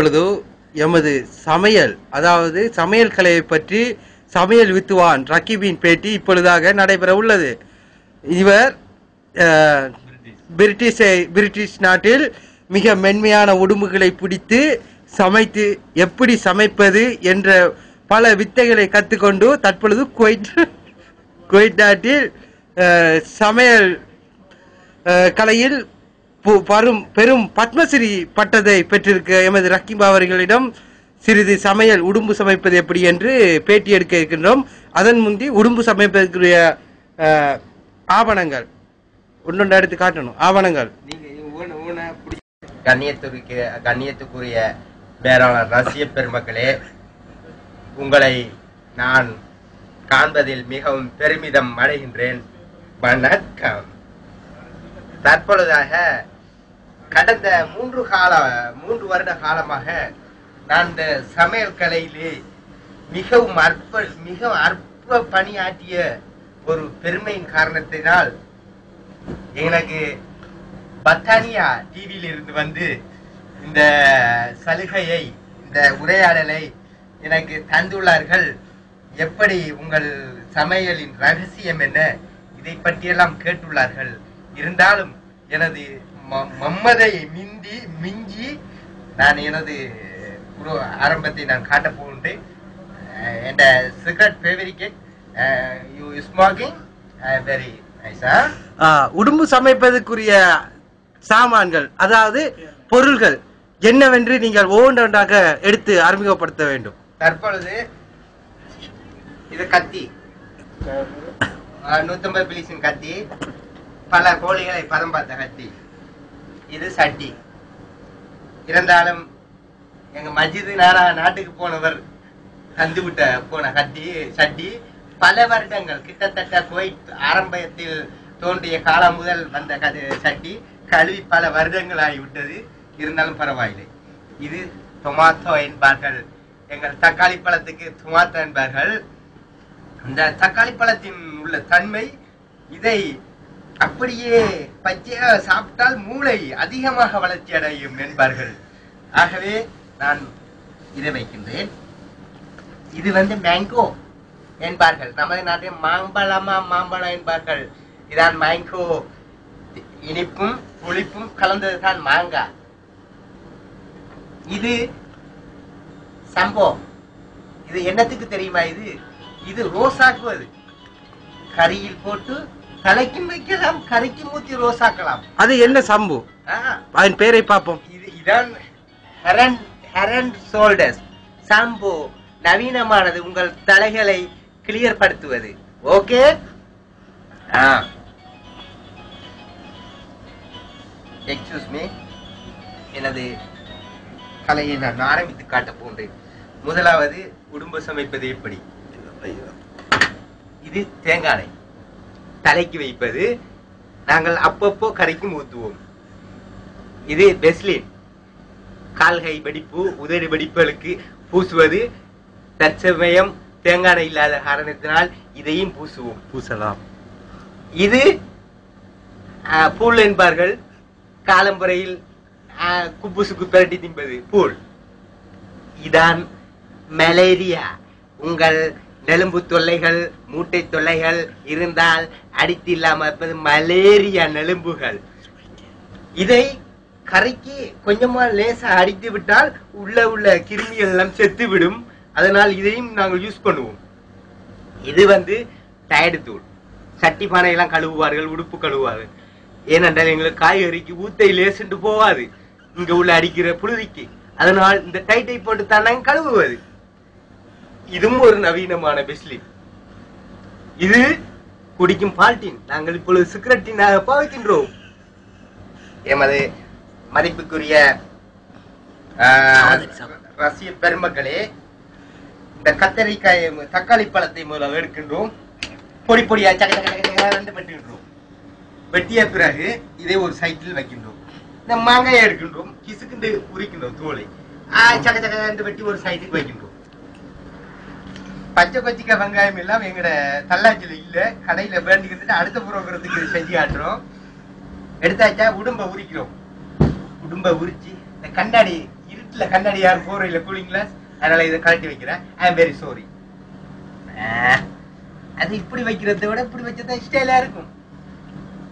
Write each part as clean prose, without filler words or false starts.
இப்பொழுது எமது சமையல், அதாவது சமையல் கலையை பற்றி சமையல் வித்துவான் ரக்கீபின் பேட்டி இப்பொழுதாக நடைபெற உள்ளது. இவர் பிரிட்டிஷ் நாட்டில் மிக மென்மையான உடும்புகளை பிடித்து சமைத்து எப்படி சமைப்பது என்ற பல வித்தைகளை கற்றுக்கொண்டு தற்பொழுது குவைட் நாட்டில் சமையல் கலையில் பெரும் பத்மஸ்ரீ பட்டத்தை பெற்றிருக்க எமது ரக்கீப் அவர்களிடம் சிறிது சமையல் உடும்பு சமைப்பது எப்படி என்று பேட்டி எடுக்க இருக்கின்றோம். அதன் முந்தி உடும்பு சமைப்பதற்குரிய ஆவணங்கள் ஒன்னொன்று எடுத்து காட்டணும். ஆவணங்கள் கண்ணியத்துக்குரிய பேராளர் ரசிய பெருமக்களே, உங்களை நான் காண்பதில் மிகவும் பெருமிதம் அடைகின்றேன். வணக்கம். தற்பொழுதாக கடந்த 3 வருட காலமாக நான் இந்த சமையல் கலையிலே மிகவும் அற்ப பணியாற்றிய ஒரு பெருமையின் காரணத்தினால் எனக்கு பத்தானியா டிவியில் இருந்து வந்து இந்த சலுகையை, இந்த உரையாடலை எனக்கு தந்துள்ளார்கள். எப்படி உங்கள் சமையலின் ரகசியம் என்ன, இதை பற்றியெல்லாம் கேட்டுள்ளார்கள். இருந்தாலும் எனது மம்மதை மிஞ்சி நான் எனது ஆரம்பத்தை நான் காட்டப் போகின்றேன். என் cigarette favourite you smoking very நைஸா. உடும்பு சமைப்பதற்குரிய சாமான்கள், அதாவது பொருள்கள் என்னவென்று நீங்கள் ஒவ்வொன்றாக எடுத்து அறிமுகப்படுத்த வேண்டும். தற்பொழுது இது கத்தி, 150 பிலிசின் கத்தி, பல கோழிகளை பதம் பார்த்த கத்தி. இது சட்டி. இருந்தாலும் எங்க மஜிது நாட்டுக்கு போனவர் தந்துவிட்ட போன கத்தி சட்டி பல வருடங்கள், கிட்டத்தட்ட குவைத் ஆரம்பத்தில் தோன்றிய காலம் முதல் வந்த சட்டி கழுவி பல வருடங்கள் ஆகிவிட்டது. இருந்தாலும் பரவாயில்லை. இது டொமாட்டோ என்பார்கள். எங்கள் தக்காளி பழத்துக்கு டொமாட்டோ என்பார்கள். இந்த தக்காளி பழத்தின் உள்ள தன்மை, இதை அப்படியே பச்சையாக சாப்பிட்டால் மூளை அதிகமாக வளர்ச்சி அடையும் என்பார்கள். ஆகவே நான் இதை வைக்கின்றேன். இது மேங்கோ என்பார்கள். நமது நாட்டில் மாம்பழம் என்பார்கள். இதான் மேங்கோ. இனிப்பும் புளிப்பும் கலந்ததுதான் மாங்காய். இது சம்போ. இது என்னத்துக்கு தெரியுமா? இது ரோசாக்குவது. கறியில் போட்டு தலைக்கும் வைக்கலாம், கறிக்கு ஊத்தி ரோசாக்கலாம். அது என்ன சம்பு? அதன் பேரை பார்ப்போம். இதான் ஹெரண்ட் ஷோல்டர்ஸ் சம்பு. நவீனமானது, உங்கள் தலைகளை கிளியர் படுத்துவது. ஓகே. எக்ஸ்கியூஸ் மீ, எனது கலையை நான் ஆரம்பித்து காட்ட போன்றேன். முதலாவது உடும்பு சமைப்பது எப்படி. இது தேங்காய் தலைக்கு வைப்பது. நாங்கள் அப்பப்போ கரைக்கும் ஊத்துவோம். இது பெஸ்லின், கால்கை வெடிப்பு, உதடு வெடிப்புகளுக்கு பூசுவது. தற்சமயம் தேங்காய் இல்லாத காரணத்தினால் இதையும் பூசலாம். இது பூல் என்பார்கள். காலம்புறையில் குப்புசுக்கு பிரட்டி தின்பது பூல். இதான் மலேரியா. உங்கள் நெலும்பு தொல்லைகள், மூட்டை தொல்லைகள் இருந்தால் அடித்து இல்லாமல் மலேரியா நெலும்புகள். இதை கரைக்கு கொஞ்சமா லேசா அடித்து விட்டால் உள்ள கிருமிகள் எல்லாம் செத்து விடும். அதனால் இதையும் நாங்கள் யூஸ் பண்ணுவோம். இது டயர்டு தூள். சட்டி பானை எல்லாம் கழுவுவார்கள், உடுப்பு கழுவுவார்கள். ஏனென்றால் எங்களுக்கு காய்கறிக்கு ஊத்தை லேசுண்டு போவாது இங்க உள்ள அடிக்கிற புழுதிக்கு. அதனால் இந்த டைட்டை போட்டு தான் நாங்கள் கழுவுவது. இதுவும் ஒரு நவீனமான பெஸ்லின். இது குடிக்கும் பால்டின். நாங்கள் இப்பொழுது சிகரெட்டினாக பாவிக்கின்றோம். எமது மதிப்புக்குரிய ரசிய பெருமக்களே, இந்த கத்தரிக்காய் தக்காளி பழத்தை முதல்ல எடுக்கின்றோம். பொடி பொடியா வெட்டுகின்றோம். வெட்டிய பிறகு இதை ஒரு சைக்கிள் வைக்கின்றோம். இந்த மாங்காயை எடுக்கின்றோம், கிசுக்கு உரிக்கின்றோம் தோலை. சக்க வெட்டி ஒரு சைடுக்கு வைக்கின்றோம். பச்சை பச்சிக்க வெங்காயம் எல்லாம் எங்கட தள்ளாச்சில இல்ல, கடையில வேண்டிக்கிட்டு அடுத்த புரோகிரத்துக்கு செஞ்சு காட்டுறோம். எடுத்தாச்சா உடும்ப உரிக்கிறோம். உடும்ப உரிச்சு இந்த கண்ணாடி வீட்டுல கண்ணாடி யாரும் போற இல்ல கூலிங் கிளாஸ், அதனால இதை கழட்டி வைக்கிறேன். I am very sorry. அது இப்படி வைக்கிறத விட இப்படி வச்சதான் ஸ்டைலா இருக்கும்.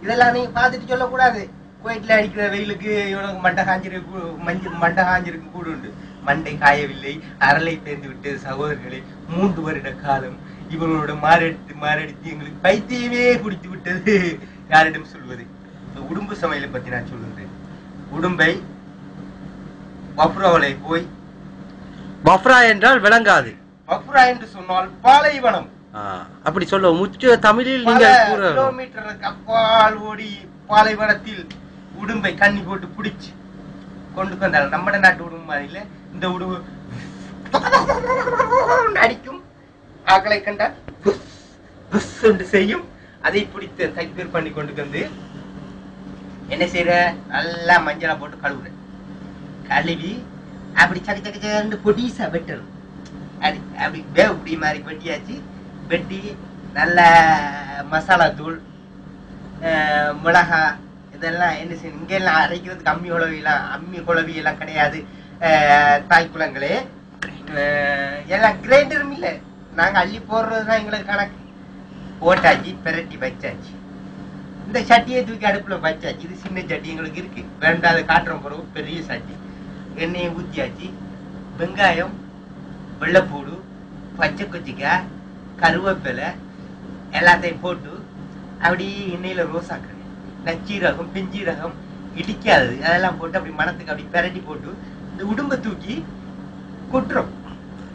இதெல்லாம் நீங்க பாத்துட்டு சொல்லக்கூடாது. குவைட்ல அடிக்கிற வெயிலுக்கு இவனுக்கு மண்டை காஞ்சிருக்கு கூட உண்டு. மண்டை காயவில்லை, அரளை தேர்ந்து விட்டது சகோதரர்களே. 3 வருட காலம் இவர்களோட மாரடித்து எங்களுக்கு பைத்தியமே குடித்து விட்டது. யாரிடம் சொல்வது? உடும்பு சமையலை பத்தி நான் சொல்லுகிறேன். உடும்பை பஃப்ராவலை போய், பஃப்ரா என்றால் விளங்காது. பஃப்ரா என்று சொன்னால் பாலைவனம். அப்படி சொல்ல முற்று தமிழில் நீங்கள் கிலோமீட்டருக்கு அப்பால் ஓடி பாலைவனத்தில் உடும்பை கண்ணி போட்டு பிடிச்சு கொண்டு வந்தாங்க. நம்ம நாட்டு உடும்பு மாதிரி இல்ல. இந்த உடும்பு அடிக்கும், ஆக்களை கண்டால் செய்யும். அதை பிடித்து தைப்பீர் பண்ணி கொண்டு வந்து என்ன செய்யற, நல்லா மஞ்சளா போட்டு கழுவுற. கழுவி அப்படி சக்க சக்க சக்கன்னு பொடிசா வெட்டணும். அப்படி வேவப்படி மாதிரி வெட்டியாச்சு. வெட்டி நல்ல மசாலா தூள், மிளகா இதெல்லாம் என்ன செய்யணும். இங்க எல்லாம் அரைக்கிறதுக்கு அம்மி குழவி எல்லாம் கிடையாது தாய்க்குளங்களே. எல்லாம் கிரைண்டரும் இல்லை. நாங்க அள்ளி போடுறதுதான் எங்களுக்கு கணக்கு. போட்டாச்சு, பெரட்டி வச்சாச்சு. இந்த சட்டியை தூக்கி அடுப்புல வச்சாச்சு. இது சின்ன சட்டி எங்களுக்கு இருக்கு, வேண்டாத காட்டுறோம். பிறகு பெரிய சட்டி எண்ணெயை ஊத்தியாச்சு. வெங்காயம், வெள்ளைப்பூடு, பச்சை கொச்சிக்காய், கருவேப்பிலை எல்லாத்தையும் போட்டு அப்படி எண்ணெயில ரோசாக்குறேன். நச்சீரகம், பெஞ்சீரகம், இடிக்காது அதெல்லாம் போட்டு அப்படி மணத்துக்கு அப்படி பெரட்டி போட்டு இந்த உடும்பை தூக்கி கொட்டுறோம்.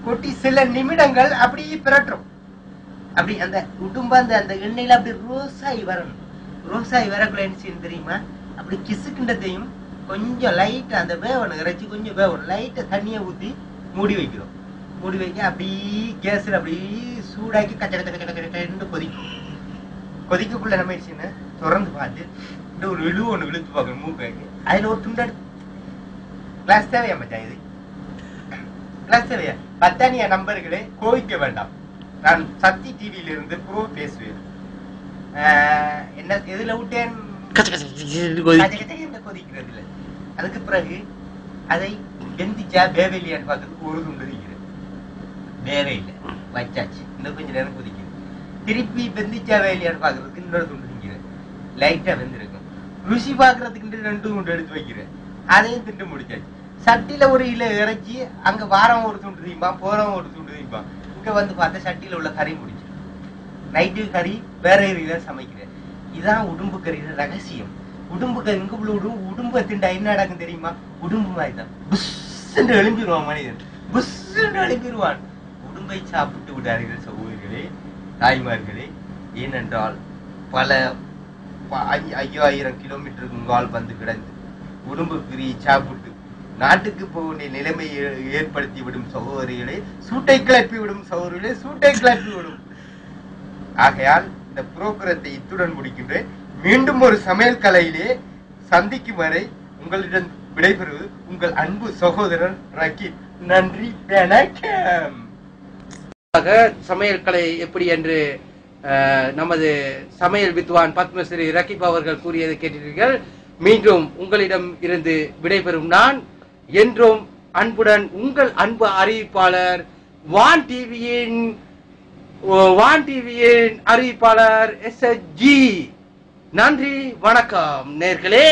கொட்டி சில நிமிடங்கள் அப்படி பிரட்டுறோம். அப்படி அந்த உடும்ப அந்த எண்ணெயில அப்படி ரோசாயி வரணும். ரோசாயி வரக்குள்ள என்ன செய்யணும் தெரியுமா? அப்படி கிசுக்கிண்டத்தையும் கொஞ்சம் லைட்டா அந்த வேவணும், இறைச்சி கொஞ்சம் வேவணும். லைட்டா தண்ணியை ஊத்தி மூடி வைக்கிறோம். மூடி வைக்க அப்படி கேஸ்ல அப்படி சூடாக்கி கச்ச கச்ச கச்ச கச்சன்னு கொதிக்கும். கொதிக்கக்குள்ள நம்ம என்ன திறந்து பார்த்து இந்த ஒரு இழுவு ஒண்ணு இழுத்து பார்க்கணும் மூக்காக்கி. அதுல ஒரு துண்டடு கிளாஸ் தேவையா மச்சான்? இது கிளாஸ் தேவையா? பத்தானியா நம்பர்களே, கோவிக்க வேண்டாம். நான் சக்தி டிவியில இருந்து ப்ரோ பேசுவேன். என்ன எதுல விட்டேன்? கொதிக்கிறது இல்ல. அதுக்கு பிறகு அதை வெந்திச்சா வேவையிலையான்னு பார்க்கறதுக்கு ஒரு துண்டு இருக்கிறது. வேவே இல்லை, வச்சாச்சு. இன்னும் கொஞ்சம் நேரம் கொதிக்குது. திருப்பி வெந்திச்சா வேலையான்னு பாக்குறதுக்கு இன்னொரு துண்டு திங்கிறேன். லைட்டா வெந்திருக்கும். ருசி பாக்குறதுக்கு 2 துண்டு எடுத்து வைக்கிறேன். அதையும் திண்டு முடிச்சாச்சு. சட்டியில ஒரு இலை இறைச்சி, அங்க வாரம் ஒரு துண்டு தீப்பான், போறவன் ஒரு துண்டு தீப்பான். இங்க வந்து பார்த்தா சட்டியில உள்ள கறி முடிச்சு. நைட்டு கறி வேற தான் சமைக்கிறேன். இதுதான் உடும்பு கறியோட ரகசியம். உடும்பு கறி இங்க உள்ள உடும்பை திண்டா என்ன நடக்கும் தெரியுமா? உடும்பு மாதிரி தான் புஷ் என்று எழும்பிடுவான் மனிதன். புஷ் என்று எழும்பிடுவான். உடும்பை சாப்பிட்டு விடாதீர்கள் சகோதரிகளே, தாய்மார்களே. ஏனென்றால் பல 5000 கிலோமீட்டருக்கு உங்கால் வந்து கிடந்து உடும்பு பிரியை சாப்பிட்டு நாட்டுக்கு போக வேண்டிய நிலைமை ஏற்படுத்தி விடும் சகோதரிகளே, சூட்டை கிளப்பி விடும் சகோதரிகளே, சூட்டை கிளப்பி விடும். ஆகையால் இந்த புரோகிரத்தை இத்துடன் முடிக்கின்றேன். மீண்டும் ஒரு சமையல் கலையிலே சந்திக்கும் வரை உங்களிடம் விடைபெறுவது உங்கள் அன்பு சகோதரன் ரக்கீப். நன்றி, வணக்கம். சமையல் கலை எப்படி என்று நமது சமையல் வித்வான் பத்மஸ்ரீ ரக்கீப் அவர்கள் கூறியதை கேட்டீர்கள். மீண்டும் உங்களிடம் இருந்து விடைபெறும் நான் என்றும் அன்புடன் உங்கள் அன்பு அறிவிப்பாளர் வான் டிவியின் அறிவிப்பாளர் SSG. நன்றி, வணக்கம் நேர்களே.